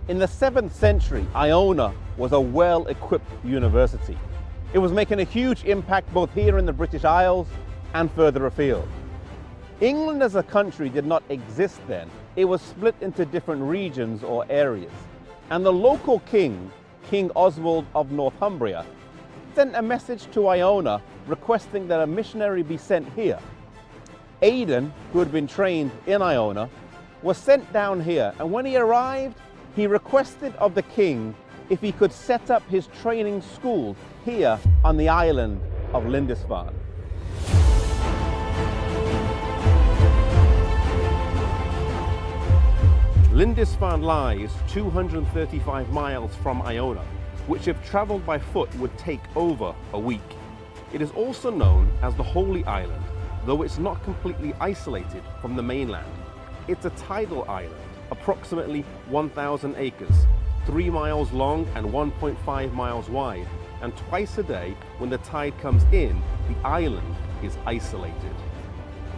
In the 7th century, Áyona was a well-equipped university. It was making a huge impact both here in the British Isles and further afield. England as a country did not exist then. It was split into different regions or areas. And the local king, King Oswald of Northumbria, sent a message to Áyona requesting that a missionary be sent here. Áyden, who had been trained in Áyona, was sent down here, and when he arrived, he requested of the king if he could set up his training school here on the island of Lindisfarne. Lindisfarne lies 235 miles from Áyona, which if travelled by foot would take over a week. It is also known as the Holy Island, though it's not completely isolated from the mainland. It's a tidal island, approximately 1,000 acres, 3 miles long and 1.5 miles wide, and twice a day when the tide comes in, the island is isolated.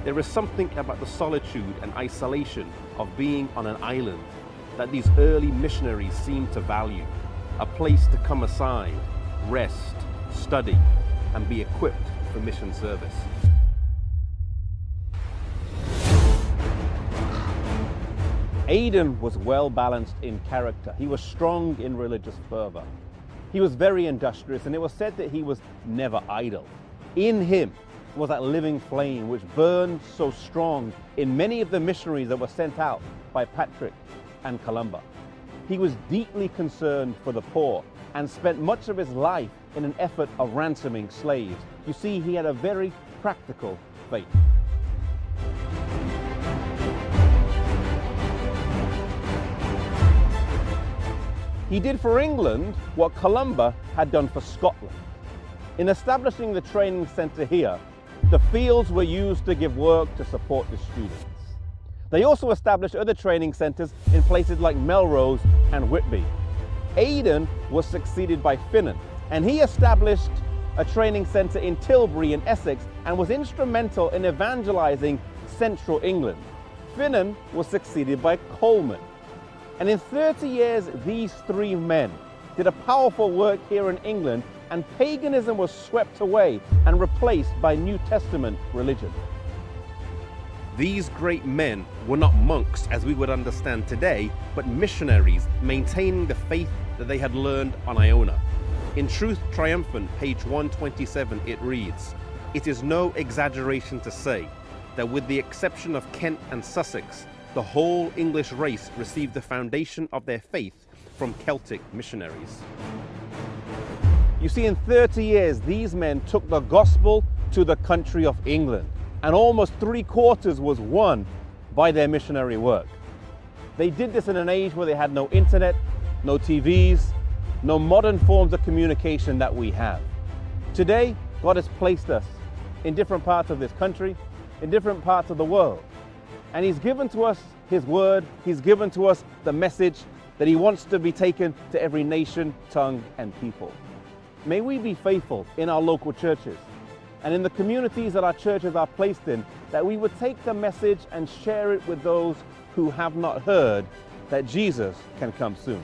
There is something about the solitude and isolation of being on an island that these early missionaries seem to value, a place to come aside, rest, study, and be equipped for mission service. Áyden was well balanced in character. He was strong in religious fervor. He was very industrious, and it was said that he was never idle. In him was that living flame which burned so strong in many of the missionaries that were sent out by Patrick and Columba. He was deeply concerned for the poor and spent much of his life in an effort of ransoming slaves. You see, he had a very practical faith. He did for England what Columba had done for Scotland. In establishing the training centre here, the fields were used to give work to support the students. They also established other training centres in places like Melrose and Whitby. Áyden was succeeded by Finan, and he established a training centre in Tilbury in Essex and was instrumental in evangelising central England. Finan was succeeded by Coleman. And in 30 years, these three men did a powerful work here in England, and paganism was swept away and replaced by New Testament religion. These great men were not monks as we would understand today, but missionaries maintaining the faith that they had learned on Áyona. In Truth Triumphant, page 127, it reads, "It is no exaggeration to say that with the exception of Kent and Sussex, the whole English race received the foundation of their faith from Celtic missionaries." You see, in 30 years, these men took the gospel to the country of England, and almost 3/4 was won by their missionary work. They did this in an age where they had no internet, no TVs, no modern forms of communication that we have. Today, God has placed us in different parts of this country, in different parts of the world. And He's given to us His word, He's given to us the message that He wants to be taken to every nation, tongue, and people. May we be faithful in our local churches and in the communities that our churches are placed in, that we would take the message and share it with those who have not heard that Jesus can come soon.